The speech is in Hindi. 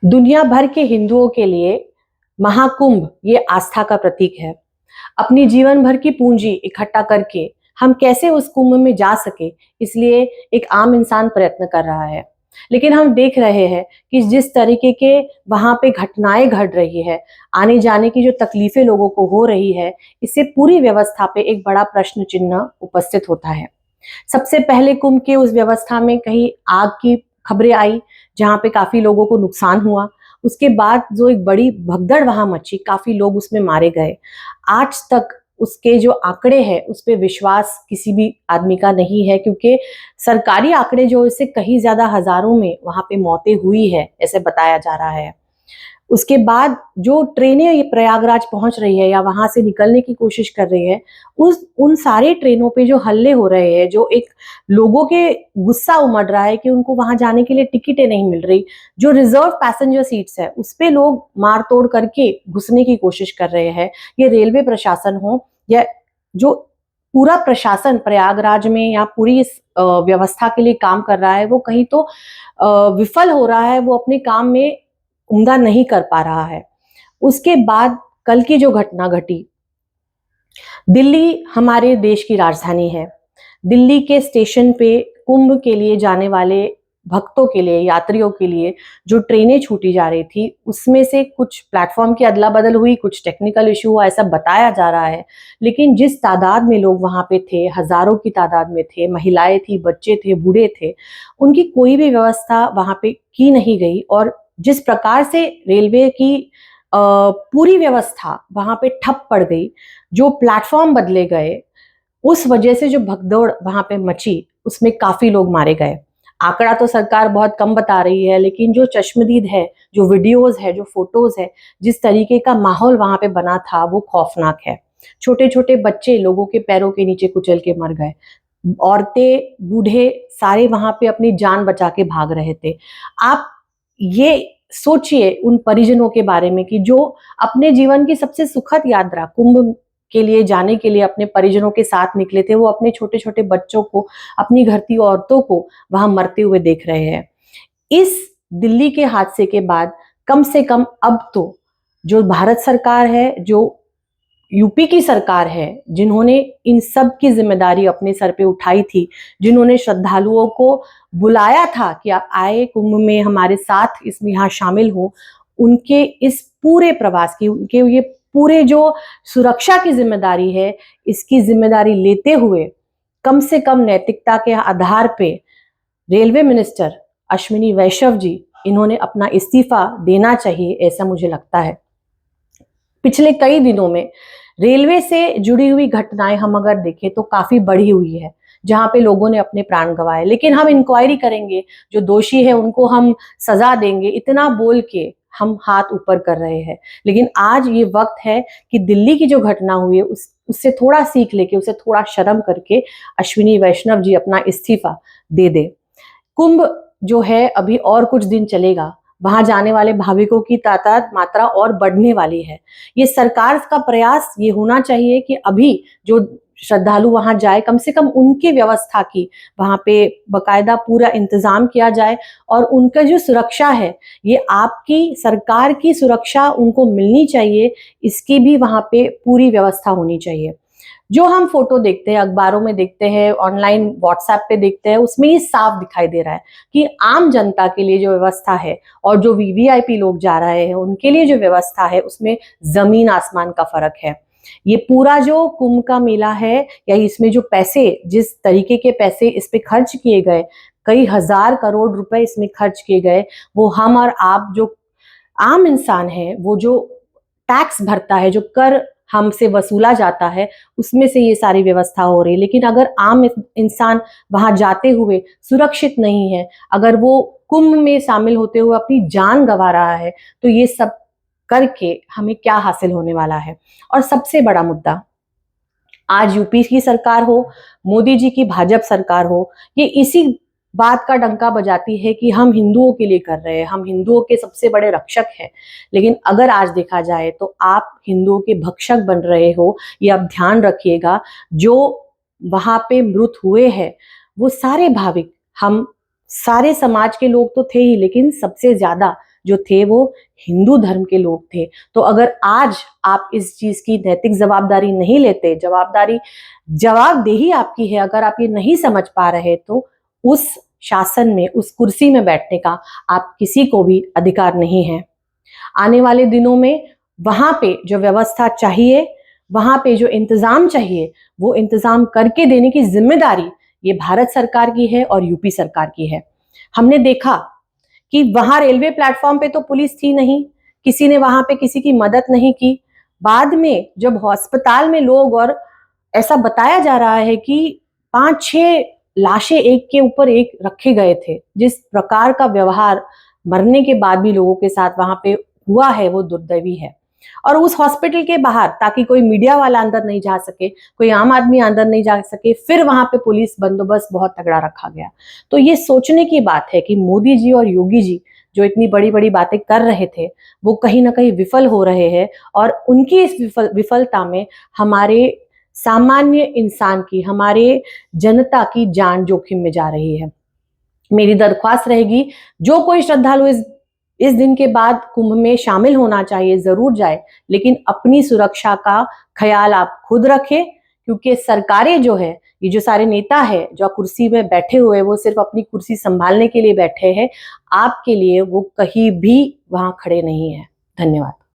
दुनिया भर के हिंदुओं के लिए महाकुंभ ये आस्था का प्रतीक है। अपनी जीवन भर की पूंजी इकट्ठा करके हम कैसे उस कुंभ में जा सके, इसलिए एक आम इंसान प्रयत्न कर रहा है। लेकिन हम देख रहे हैं कि जिस तरीके के वहां पे घटनाएं घट रही है, आने जाने की जो तकलीफें लोगों को हो रही है, इससे पूरी व्यवस्था पे एक बड़ा प्रश्न चिन्ह उपस्थित होता है। सबसे पहले कुंभ के उस व्यवस्था में कहीं आग की खबरें आई, जहां पे काफी लोगों को नुकसान हुआ। उसके बाद जो एक बड़ी भगदड़ वहां मची, काफी लोग उसमें मारे गए। आज तक उसके जो आंकड़े हैं उस पे विश्वास किसी भी आदमी का नहीं है, क्योंकि सरकारी आंकड़े जो इससे कहीं ज्यादा हजारों में वहां पे मौतें हुई है ऐसे बताया जा रहा है। उसके बाद जो ट्रेनें ये प्रयागराज पहुंच रही है या वहां से निकलने की कोशिश कर रही है, उस उन सारे ट्रेनों पे जो हल्ले हो रहे हैं, जो एक लोगों के गुस्सा उमड़ रहा है कि उनको वहां जाने के लिए टिकटें नहीं मिल रही, जो रिजर्व पैसेंजर सीट्स है उस पे लोग मार तोड़ करके घुसने की कोशिश कर रहे हैं। ये रेलवे प्रशासन हो या जो पूरा प्रशासन प्रयागराज में या पूरी इस व्यवस्था के लिए काम कर रहा है, वो कहीं तो विफल हो रहा है, वो अपने काम में उम्दा नहीं कर पा रहा है। उसके बाद कल की जो घटना घटी, दिल्ली हमारे देश की राजधानी है। दिल्ली के स्टेशन पे कुंभ के लिए जाने वाले भक्तों के लिए, यात्रियों के लिए जो ट्रेनें छूटी जा रही थी, उसमें से कुछ प्लेटफॉर्म की अदला बदल हुई, कुछ टेक्निकल इशू हुआ, ऐसा बताया जा रहा है। लेकिन जिस तादाद में लोग वहां पे थे, हजारों की तादाद में थे, महिलाएं थी, बच्चे थे, बूढ़े थे, उनकी कोई भी व्यवस्था वहां पे की नहीं गई। और जिस प्रकार से रेलवे की पूरी व्यवस्था वहां पे ठप पड़ गई, जो प्लेटफॉर्म बदले गए, उस वजह से जो भगदौड़ वहां पे मची, उसमें काफी लोग मारे गए। आंकड़ा तो सरकार बहुत कम बता रही है, लेकिन जो चश्मदीद है, जो वीडियोस है, जो फोटोज है, जिस तरीके का माहौल वहां पे बना था, वो खौफनाक है। छोटे छोटे बच्चे लोगों के पैरों के नीचे कुचल के मर गए। औरतें, बूढ़े, सारे वहां पे अपनी जान बचा के भाग रहे थे। आप ये सोचिए उन परिजनों के बारे में कि जो अपने जीवन की सबसे सुखद यात्रा कुंभ के लिए जाने के लिए अपने परिजनों के साथ निकले थे, वो अपने छोटे छोटे बच्चों को, अपनी घर की औरतों को वहां मरते हुए देख रहे हैं। इस दिल्ली के हादसे के बाद कम से कम अब तो जो भारत सरकार है, जो यूपी की सरकार है, जिन्होंने इन सब की जिम्मेदारी अपने सर पे उठाई थी, जिन्होंने श्रद्धालुओं को बुलाया था कि आप आए कुंभ में हमारे साथ इसमें यहाँ शामिल हो, उनके इस पूरे प्रवास की, उनके ये पूरे जो सुरक्षा की जिम्मेदारी है, इसकी जिम्मेदारी लेते हुए कम से कम नैतिकता के आधार पे रेलवे मिनिस्टर अश्विनी वैष्णव जी, इन्होंने अपना इस्तीफा देना चाहिए, ऐसा मुझे लगता है। पिछले कई दिनों में रेलवे से जुड़ी हुई घटनाएं हम अगर देखें तो काफी बढ़ी हुई है, जहां पे लोगों ने अपने प्राण गंवाए। लेकिन हम इंक्वायरी करेंगे, जो दोषी है उनको हम सजा देंगे, इतना बोल के हम हाथ ऊपर कर रहे हैं। लेकिन आज ये वक्त है कि दिल्ली की जो घटना हुई है उससे थोड़ा सीख लेके, उसे थोड़ा शर्म करके अश्विनी वैष्णव जी अपना इस्तीफा दे दे। कुंभ जो है अभी और कुछ दिन चलेगा, वहां जाने वाले भाविकों की तादाद मात्रा और बढ़ने वाली है। ये सरकार का प्रयास ये होना चाहिए कि अभी जो श्रद्धालु वहां जाए, कम से कम उनकी व्यवस्था की वहां पे बकायदा पूरा इंतजाम किया जाए। और उनका जो सुरक्षा है, ये आपकी सरकार की सुरक्षा उनको मिलनी चाहिए, इसकी भी वहां पे पूरी व्यवस्था होनी चाहिए। जो हम फोटो देखते हैं, अखबारों में देखते हैं, ऑनलाइन व्हाट्सएप पे देखते हैं, उसमें ये साफ दिखाई दे रहा है कि आम जनता के लिए जो व्यवस्था है और जो वीवीआईपी लोग जा रहे हैं उनके लिए जो व्यवस्था है, उसमें जमीन आसमान का फर्क है। ये पूरा जो कुंभ का मेला है, या इसमें जो पैसे, जिस तरीके के पैसे इस पे खर्च किए गए, कई हजार करोड़ रुपए इसमें खर्च किए गए, वो हम और आप जो आम इंसान है, वो जो टैक्स भरता है, जो कर हमसे वसूला जाता है, उसमें से ये सारी व्यवस्था हो रही है। लेकिन अगर आम इंसान वहां जाते हुए सुरक्षित नहीं है, अगर वो कुंभ में शामिल होते हुए अपनी जान गंवा रहा है, तो ये सब करके हमें क्या हासिल होने वाला है। और सबसे बड़ा मुद्दा, आज यूपी की सरकार हो, मोदी जी की भाजपा सरकार हो, ये इसी बात का डंका बजाती है कि हम हिंदुओं के लिए कर रहे हैं, हम हिंदुओं के सबसे बड़े रक्षक हैं। लेकिन अगर आज देखा जाए तो आप हिंदुओं के भक्षक बन रहे हो। ये आप ध्यान रखिएगा, जो वहां पे मृत हुए हैं वो सारे भाविक, हम सारे समाज के लोग तो थे ही, लेकिन सबसे ज्यादा जो थे वो हिंदू धर्म के लोग थे। तो अगर आज आप इस चीज की नैतिक जवाबदारी नहीं लेते, जवाबदेही आपकी है, अगर आप ये नहीं समझ पा रहे, तो उस शासन में, उस कुर्सी में बैठने का आप किसी को भी अधिकार नहीं है। आने वाले दिनों में वहां पे जो व्यवस्था चाहिए, वहां पे जो इंतजाम चाहिए, वो इंतजाम करके देने की जिम्मेदारी ये भारत सरकार की है और यूपी सरकार की है। हमने देखा कि वहां रेलवे प्लेटफॉर्म पे तो पुलिस थी नहीं, किसी ने वहां पे किसी की मदद नहीं की। बाद में जब अस्पताल में लोग, और ऐसा बताया जा रहा है कि 5-6 लाशें एक के ऊपर एक रखे गए थे, जिस प्रकार का व्यवहार मरने के बाद भी लोगों के साथ वहां पे हुआ है वो दुर्दैवी है। और उस हॉस्पिटल के बाहर, ताकि कोई मीडिया वाला अंदर नहीं जा सके, कोई आम आदमी अंदर नहीं जा सके, फिर वहां पे पुलिस बंदोबस्त बहुत तगड़ा रखा गया। तो ये सोचने की बात है कि मोदी जी और योगी जी जो इतनी बड़ी बड़ी बातें कर रहे थे, वो कहीं ना कहीं विफल हो रहे हैं, और उनकी इस विफलता में हमारे सामान्य इंसान की, हमारे जनता की जान जोखिम में जा रही है। मेरी दरख्वास्त रहेगी, जो कोई श्रद्धालु इस दिन के बाद कुंभ में शामिल होना चाहिए, जरूर जाए, लेकिन अपनी सुरक्षा का ख्याल आप खुद रखें, क्योंकि सरकारें जो है, ये जो सारे नेता है जो कुर्सी में बैठे हुए, वो सिर्फ अपनी कुर्सी संभालने के लिए बैठे हैं, आपके लिए वो कहीं भी वहां खड़े नहीं है। धन्यवाद।